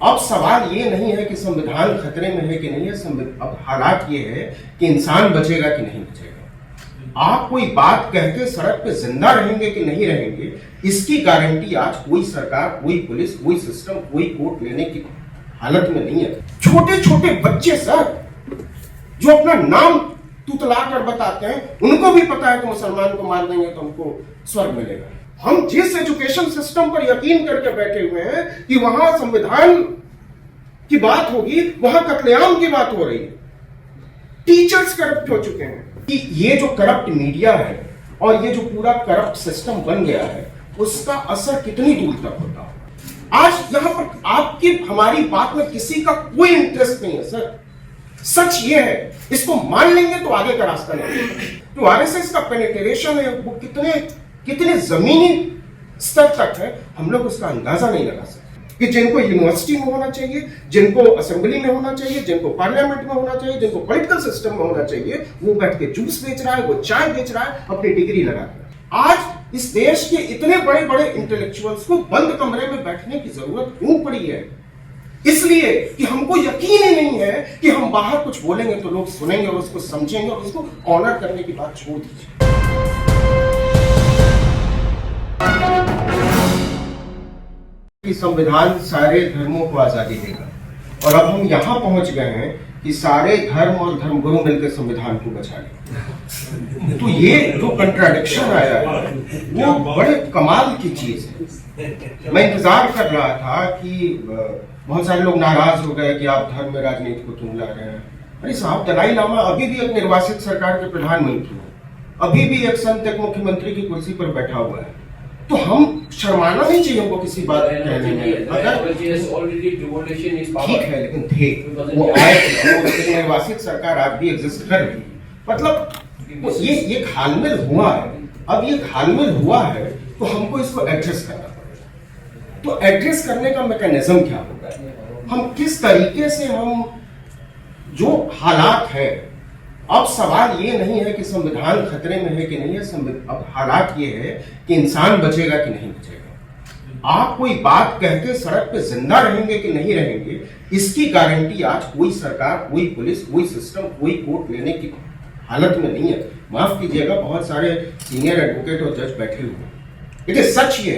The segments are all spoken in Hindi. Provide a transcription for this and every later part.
अब सवाल ये नहीं है कि संविधान खतरे में है कि नहीं है, अब हालात ये है कि इंसान बचेगा कि नहीं बचेगा। आप कोई बात कहते सड़क पे जिंदा रहेंगे कि नहीं रहेंगे, इसकी गारंटी आज कोई सरकार, कोई पुलिस, कोई सिस्टम, कोई कोर्ट लेने की हालत में नहीं है। छोटे छोटे बच्चे सर जो अपना नाम तुतला कर बताते हैं, उनको भी पता है कि मुसलमान को मार देंगे तो हमको स्वर्ग मिलेगा। हम जिस एजुकेशन सिस्टम पर यकीन करके बैठे हुए हैं कि वहां संविधान की बात होगी, वहां कत्लेआम की बात हो रही है। टीचर्स करप्ट हो चुके हैं कि ये जो करप्ट मीडिया है और ये जो पूरा करप्ट सिस्टम बन गया है, उसका असर कितनी दूर तक होता है। आज यहां पर आपकी हमारी बात में किसी का कोई इंटरेस्ट नहीं है सर। सच ये है, इसको मान लेंगे तो आगे का रास्ता नहीं। तो आरएसएस का पेनिट्रेशन है वो कितने जमीनी स्तर तक है, हम लोग उसका अंदाजा नहीं लगा सकते। कि जिनको यूनिवर्सिटी में होना चाहिए, जिनको असेंबली में होना चाहिए, जिनको पार्लियामेंट में होना चाहिए, जिनको पॉलिटिकल सिस्टम में होना चाहिए, वो बैठ के जूस बेच रहा है, वो चाय बेच रहा है अपनी डिग्री लगाकर। आज इस देश के इतने बड़े बड़े इंटेलेक्चुअल्स को बंद कमरे में बैठने की जरूरत क्यों पड़ी है? इसलिए कि हमको यकीन ही नहीं है कि हम बाहर कुछ बोलेंगे तो लोग सुनेंगे और उसको समझेंगे और उसको ऑनर करने की बात छोड़ दीजिए। कि संविधान सारे धर्मों को आजादी देगा और अब हम यहां पहुंच गए हैं कि सारे धर्म और धर्मगुरु मिलकर संविधान को बचा लें। तो ये जो कंट्राडिक्शन आया है वो बड़े कमाल की चीज है। मैं इंतजार कर रहा था कि बहुत सारे लोग नाराज हो गए कि आप धर्म में राजनीति को क्यों ला रहे हैं। अरे साहब, दलाई लामा अभी भी एक निर्वाचित सरकार के प्रधानमंत्री हैं, अभी भी एक संत, एक मुख्यमंत्री की कुर्सी पर बैठा हुआ है। तो हम शर्माना नहीं चाहिए हमको किसी बात कहने में। अगर ठीक है, लेकिन थे वो आए, निर्वाचित सरकार आज भी एग्जिस्ट कर रही है। मतलब ये घालमेल हुआ है। अब ये घालमेल हुआ है तो हमको इसको एड्रेस करना पड़ेगा। तो एड्रेस करने का मैकेनिज्म क्या होगा, हम किस तरीके से, हम जो हालात है, अब सवाल ये नहीं है कि संविधान खतरे में है कि नहीं है, अब हालात ये है कि इंसान बचेगा कि नहीं बचेगा। आप कोई बात कहते सड़क पे जिंदा रहेंगे कि नहीं रहेंगे, इसकी गारंटी आज कोई सरकार, कोई पुलिस, कोई सिस्टम, कोई कोर्ट लेने की हालत में नहीं है। माफ कीजिएगा, बहुत सारे सीनियर एडवोकेट और जज बैठे हुए हैं। लेकिन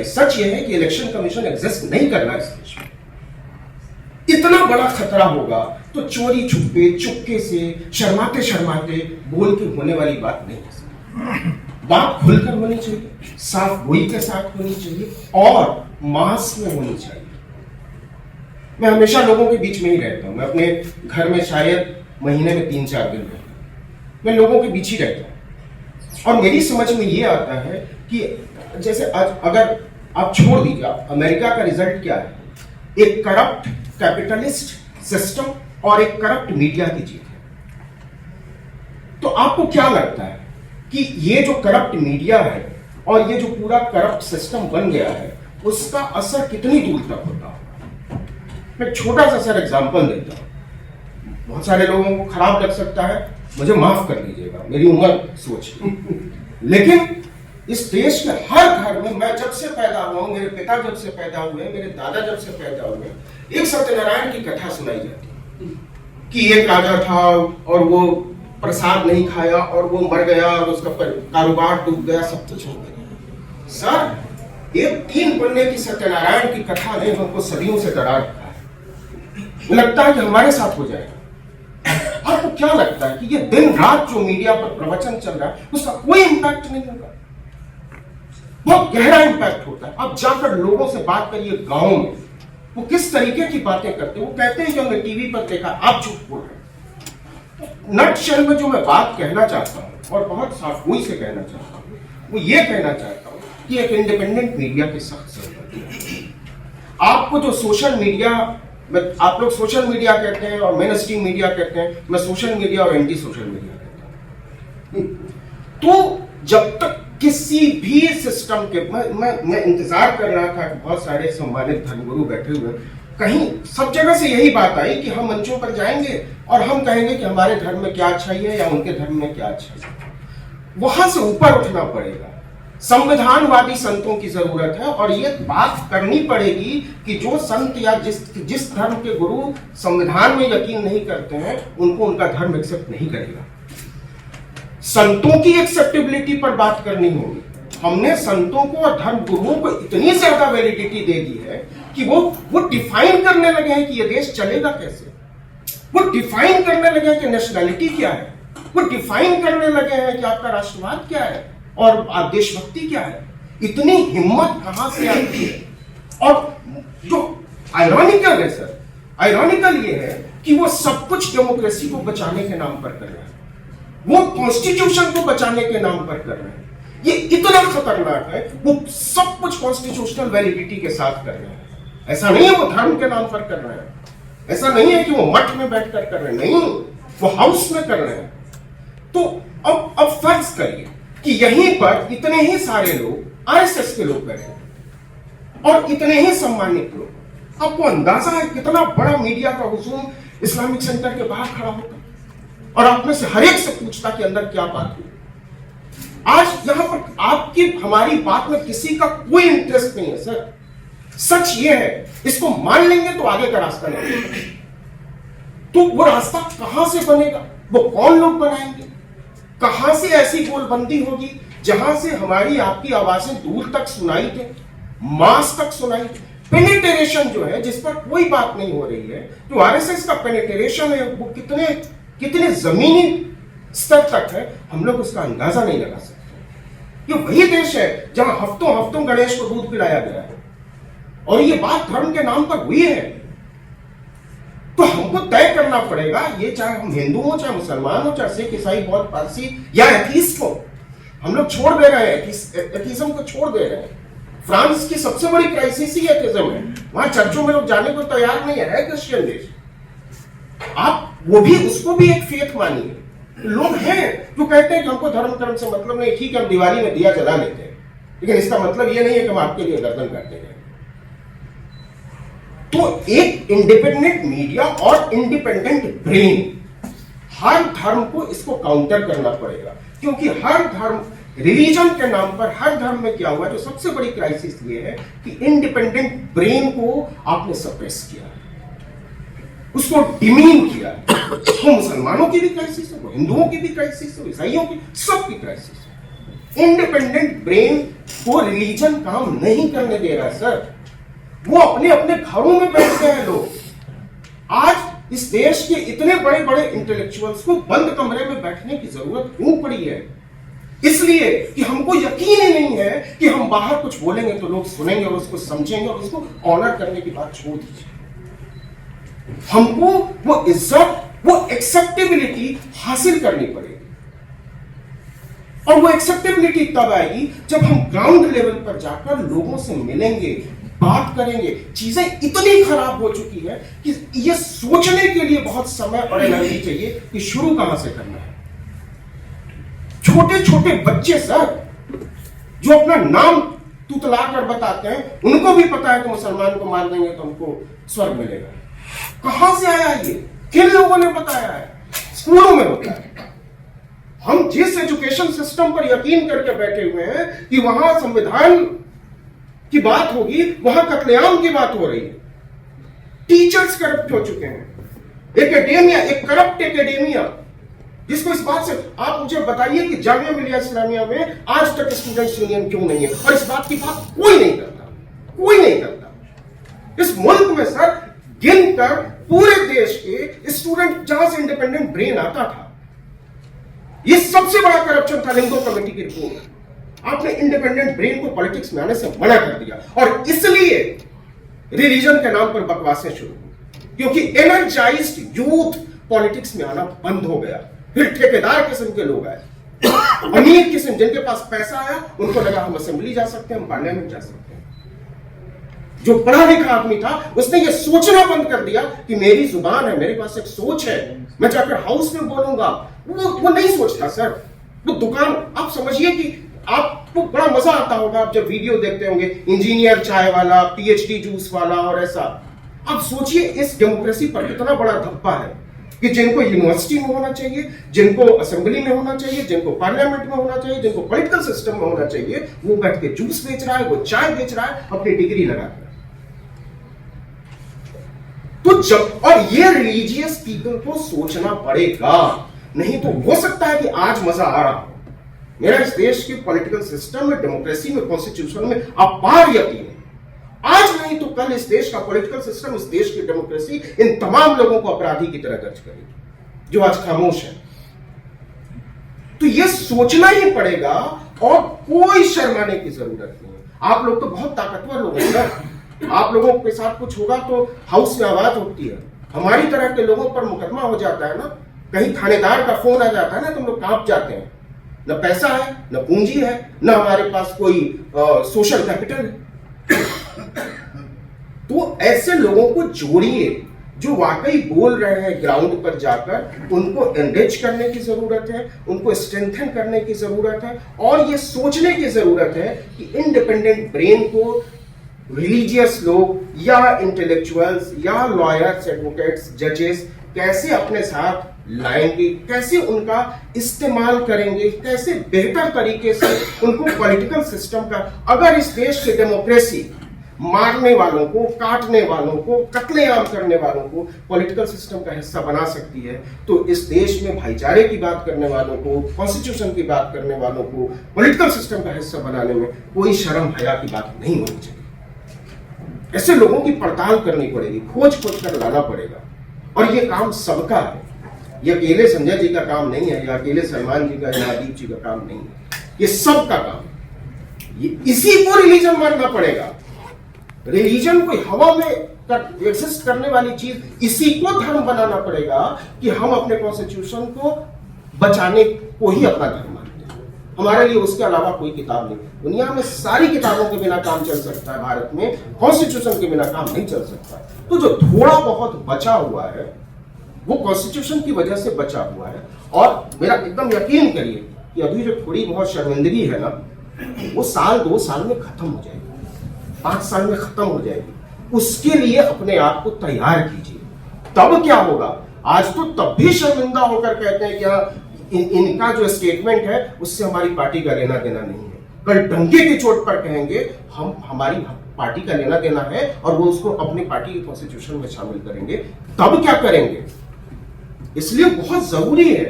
सच ये है कि इलेक्शन कमीशन एग्जिस्ट नहीं कर रहा है इस देश में। इतना बड़ा खतरा होगा तो चोरी छुपे, चुपके से, शर्माते शर्माते बोल के होने वाली बात नहीं है। बात खुलकर होनी चाहिए, साफ गोई के साथ होनी चाहिए और मास में होनी चाहिए। मैं हमेशा लोगों के बीच में ही रहता हूं। मैं अपने घर में शायद महीने में 3-4 दिन रहता हूं। मैं लोगों के बीच ही रहता हूं और मेरी समझ में ये आता है कि जैसे अगर आप छोड़ दीजिए, अमेरिका का रिजल्ट क्या है, एक करप्ट कैपिटलिस्ट सिस्टम और एक करप्ट मीडिया की जीत है। तो आपको क्या लगता है कि ये जो करप्ट मीडिया है और ये जो पूरा करप्ट सिस्टम बन गया है, उसका असर कितनी दूर तक होता होगा? मैं छोटा सा सर एग्जांपल देता हूं। बहुत सारे लोगों को खराब लग सकता है, मुझे माफ कर दीजिएगा, मेरी उम्र सोच, लेकिन इस देश के हर घर में, मैं जब से पैदा हुआ हूं, मेरे पिता जब से पैदा हुए, मेरे दादा जब से पैदा हुए, एक सत्यनारायण की कथा सुनाई जाती है कि एक राजा था और वो प्रसाद नहीं खाया और वो मर गया और उसका कारोबार डूब गया, सब कुछ हो गया। सर, एक 3 पन्ने की सत्यनारायण की कथा ने हमको सदियों से डरा रखा है। लगता है कि हमारे साथ हो जाएगा। आपको क्या लगता है कि ये दिन रात जो मीडिया पर प्रवचन चल रहा है, उसका कोई इंपैक्ट नहीं होगा? बहुत गहरा इंपैक्ट होता है। आप जाकर लोगों से बात करिए गांव में, वो किस तरीके की बातें करते हैं। वो कहते हैं कि हमने टीवी पर देखा, आप झूठ बोल रहे हैं। नटशेल में जो मैं बात कहना चाहता हूं और बहुत साफगोई से कहना चाहता हूं, वो ये कहना चाहता हूं कि एक इंडिपेंडेंट मीडिया की सख्त जरूरत है। आपको जो सोशल मीडिया, आप लोग सोशल मीडिया कहते हैं और मेन स्ट्रीम मीडिया कहते हैं, मैं सोशल मीडिया और एंटी सोशल मीडिया कहता हूं। तो जब तक किसी भी सिस्टम के, मैं इंतजार कर रहा था कि बहुत सारे सम्मानित धर्मगुरु बैठे हुए, कहीं सब जगह से यही बात आई कि हम मंचों पर जाएंगे और हम कहेंगे कि हमारे धर्म में क्या अच्छा है या उनके धर्म में क्या अच्छा है। वहां से ऊपर उठना पड़ेगा संविधानवादी संतों की जरूरत है, और ये बात करनी पड़ेगी कि जो संत या जिस धर्म के गुरु संविधान में यकीन नहीं करते हैं, उनको उनका धर्म एक्सेप्ट नहीं करेगा। संतों की एक्सेप्टेबिलिटी पर बात करनी होगी। हमने संतों को और धर्म गुरुओं को इतनी ज्यादा वैलिडिटी दे दी है कि वो डिफाइन करने लगे हैं कि ये देश चलेगा कैसे। वो डिफाइन करने लगे हैं कि नेशनैलिटी क्या है, वो डिफाइन करने लगे हैं कि आपका राष्ट्रवाद क्या है और आप देशभक्ति क्या है। इतनी हिम्मत कहां से आती है? और जो आयरॉनिकल है सर, आयरॉनिकल ये है कि वो सब कुछ डेमोक्रेसी को बचाने के नाम पर कर रहे हैं, वो कॉन्स्टिट्यूशन को बचाने के नाम पर कर रहे हैं। ये इतना खतरनाक है, वो सब कुछ कॉन्स्टिट्यूशनल वैलिडिटी के साथ कर रहे हैं। ऐसा नहीं है वो धर्म के नाम पर कर रहे हैं, ऐसा नहीं है कि वो मठ में बैठकर कर रहे हैं, नहीं, वो हाउस में कर रहे हैं। तो अब फर्ज करिए कि यहीं पर इतने ही सारे लोग आरएसएस के लोग बैठे और इतने ही सम्मानित लोग। आपको अंदाजा है कितना बड़ा मीडिया का हुजूम इस्लामिक सेंटर के बाहर खड़ा होता और आप में से हर एक से पूछता कि अंदर क्या बात हुई। आज यहां पर आपकी हमारी बात में किसी का कोई इंटरेस्ट नहीं है सर। सच ये है, इसको मान लेंगे तो आगे का रास्ता नहीं है। तो वो रास्ता कहां से बनेगा, वो कौन लोग बनाएंगे, कहां से ऐसी गोलबंदी होगी जहां से हमारी आपकी आवाजें दूर तक सुनाई दे, मास तक सुनाई दे। पेनिट्रेशन जो है, जिस पर कोई बात नहीं हो रही है, जो आरएसएस का पेनिट्रेशन है, वो कितने जमीनी स्तर तक है, हम लोग उसका अंदाजा नहीं लगा सकते। ये वही देश है जहां हफ्तों हफ्तों गणेश को दूध पिलाया गया है, और ये बात धर्म के नाम पर हुई है। तो हमको तय करना पड़ेगा, ये चाहे हम हिंदू हो, चाहे मुसलमान हो, चाहे सिख, ईसाई, बौद्ध, पारसी या एथीस्ट हो, हम लोग छोड़ दे रहे हैं, एथीज्म को छोड़ दे रहे हैं। फ्रांस की सबसे बड़ी क्राइसिस ही एथीज्म है। वहां चर्चों में लोग जाने को तैयार नहीं है क्रिश्चियन देश। आप वो भी, उसको भी एक फेथ मानिए। लोग हैं जो कहते हैं कि हमको धर्म से मतलब नहीं, ठीक है हम दिवाली में दिया जला लेते हैं, लेकिन इसका मतलब ये नहीं है कि हम आपके लिए गर्दन करते हैं। तो एक इंडिपेंडेंट मीडिया और इंडिपेंडेंट ब्रेन, हर धर्म को इसको काउंटर करना पड़ेगा, क्योंकि हर धर्म, रिलीजन के नाम पर हर धर्म में क्या हुआ, जो सबसे बड़ी क्राइसिस ये है कि इंडिपेंडेंट ब्रेन को आपने सप्रेस किया, उसको डिमीन किया। वो मुसलमानों की भी क्राइसिस है, वो हिंदुओं की भी क्राइसिस है, ईसाइयों की, सबकी क्राइसिस है। इंडिपेंडेंट ब्रेन को रिलीजन काम नहीं करने दे रहा सर। वो अपने अपने घरों में बैठ गए हैं लोग। आज इस देश के इतने बड़े बड़े इंटेलेक्चुअल्स को बंद कमरे में बैठने की जरूरत क्यों पड़ी है? इसलिए कि हमको यकीन ही नहीं है कि हम बाहर कुछ बोलेंगे तो लोग सुनेंगे और उसको समझेंगे और उसको ऑनर करने की बात छोड़ दीजिए। हमको वो इज्जत, वो एक्सेप्टेबिलिटी हासिल करनी पड़ेगी, और वो एक्सेप्टेबिलिटी तब आएगी जब हम ग्राउंड लेवल पर जाकर लोगों से मिलेंगे, बात करेंगे। चीजें इतनी खराब हो चुकी है कि ये सोचने के लिए बहुत समय और एनर्जी चाहिए कि शुरू कहां से करना है। छोटे छोटे बच्चे सर, जो अपना नाम तुतला कर बताते हैं, उनको भी पता है कि मुसलमान को मार देंगे तो हमको स्वर्ग मिलेगा। कहां से आया ये? किन लोगों ने बताया है? स्कूलों में होता है। हम जिस एजुकेशन सिस्टम पर यकीन करके बैठे हुए हैं कि वहां संविधान की बात होगी, वहां कत्लेआम की बात हो रही है। टीचर्स करप्ट हो चुके हैं। एकेडेमिया, एक करप्ट एकेडेमिया, जिसको इस बात से आप मुझे बताइए कि जामिया मिलिया इस्लामिया में आज तक स्टूडेंट्स यूनियन क्यों नहीं है, और इस बात की बात कोई नहीं करता, कोई नहीं करता। इस मुल्क में सर गिनकर पूरे देश के स्टूडेंट जहां से इंडिपेंडेंट ब्रेन आता था, ये सबसे बड़ा करप्शन था लिंगो कमेटी की रिपोर्ट। आपने इंडिपेंडेंट ब्रेन को पॉलिटिक्स में आने से मना कर दिया, और इसलिए रिलीजन के नाम पर बकवासें शुरू हुई, क्योंकि एनर्जाइज्ड यूथ पॉलिटिक्स में आना बंद हो गया। फिर ठेकेदार किस्म के लोग आए, अमीर किस्म, जिनके पास पैसा आया, उनको लगा हम असेंबली जा सकते हैं, हम पार्लियामेंट जा सकते हैं। जो पढ़ा लिखा आदमी था, उसने ये सोचना बंद कर दिया कि मेरी जुबान है, मेरे पास एक सोच है, मैं जाकर हाउस में बोलूंगा। वो नहीं सोचता सर। वो दुकान, आप समझिए कि आपको बड़ा मजा आता होगा आप जब वीडियो देखते होंगे, इंजीनियर चाय वाला, पीएचडी जूस वाला और ऐसा। अब सोचिए इस डेमोक्रेसी पर कितना बड़ा धब्बा है कि जिनको यूनिवर्सिटी में होना चाहिए, जिनको असेंबली में होना चाहिए, जिनको पार्लियामेंट में होना चाहिए, जिनको पॉलिटिकल सिस्टम में होना चाहिए, वो बैठ के जूस बेच रहा है, वो चाय बेच रहा है, अपनी डिग्री लगाकर। तो जब, और ये रिलीजियस पीपल को सोचना पड़ेगा, नहीं तो हो सकता है कि आज मजा आ रहा हो। मेरा इस देश के पॉलिटिकल सिस्टम में, डेमोक्रेसी में, कॉन्स्टिट्यूशन में अपार यकीन है। आज नहीं तो कल इस देश का पॉलिटिकल सिस्टम, इस देश की डेमोक्रेसी इन तमाम लोगों को अपराधी की तरह दर्ज करेगी जो आज खामोश है। तो यह सोचना ही पड़ेगा और कोई शर्माने की जरूरत नहीं है। आप लोग तो बहुत ताकतवर लोग हैं ना, आप लोगों के साथ कुछ होगा तो हाउस में आवाज होती है। हमारी तरह के लोगों पर मुकदमा हो जाता है ना, कहीं थानेदार का फोन आ जाता है ना, तो हम लोग कांप जाते हैं। न पैसा है, न पूंजी है, न हमारे पास कोई सोशल कैपिटल है। तो ऐसे लोगों को जोड़िए जो वाकई बोल रहे हैं ग्राउंड पर जाकर, उनको एनरिच करने की जरूरत है, उनको स्ट्रेंथन करने की जरूरत है, और ये सोचने की जरूरत है कि इंडिपेंडेंट ब्रेन को रिलीजियस लोग या इंटेलेक्चुअल्स या लॉयर्स, एडवोकेट्स, जजेस कैसे अपने साथ लाएंगे, कैसे उनका इस्तेमाल करेंगे, कैसे बेहतर तरीके से उनको पॉलिटिकल सिस्टम का, अगर इस देश की डेमोक्रेसी मारने वालों को, काटने वालों को, कत्लेआम करने वालों को पॉलिटिकल सिस्टम का हिस्सा बना सकती है, तो इस देश में भाईचारे की बात करने वालों को, कॉन्स्टिट्यूशन की बात करने वालों को पॉलिटिकल सिस्टम का हिस्सा बनाने में कोई शर्म हया की बात नहीं होनी चाहिए। ऐसे लोगों की पड़ताल करनी पड़ेगी, खोज कर लाना पड़ेगा, और ये काम सबका है। ये अकेले संजय जी का काम नहीं है, या अकेले सलमान जी का या अदीप जी का काम नहीं है, ये सबका काम है। ये इसी को रिलीजन मानना पड़ेगा। रिलीजन कोई हवा में एग्जिस्ट करने वाली चीज, इसी को धर्म बनाना पड़ेगा कि हम अपने कॉन्स्टिट्यूशन को बचाने को ही अपना धर्म मानते हैं। हमारे लिए उसके अलावा कोई किताब नहीं। दुनिया में सारी किताबों के बिना काम चल सकता है, भारत में कॉन्स्टिट्यूशन के बिना काम नहीं चल सकता। तो जो थोड़ा बहुत बचा हुआ है वो कॉन्स्टिट्यूशन की वजह से बचा हुआ है, और मेरा एकदम यकीन करिए कि अभी जो थोड़ी बहुत शर्मिंदगी है ना, वो साल 2 साल में खत्म हो जाएगी, 5 साल में खत्म हो जाएगी। उसके लिए अपने आप को तैयार कीजिए। तब क्या होगा, आज तो तब भी शर्मिंदा होकर कहते हैं क्या इनका जो स्टेटमेंट है उससे हमारी पार्टी का लेना देना नहीं है। कल डंके की चोट पर कहेंगे हम, हमारी पार्टी का लेना देना है, और वो उसको अपनी पार्टी के कॉन्स्टिट्यूशन में शामिल करेंगे। तब क्या करेंगे? इसलिए बहुत जरूरी है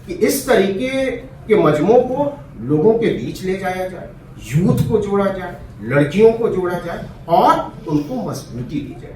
कि इस तरीके के मजमों को लोगों के बीच ले जाया जाए, यूथ को जोड़ा जाए, लड़कियों को जोड़ा जाए, और उनको मजबूती दी जाए।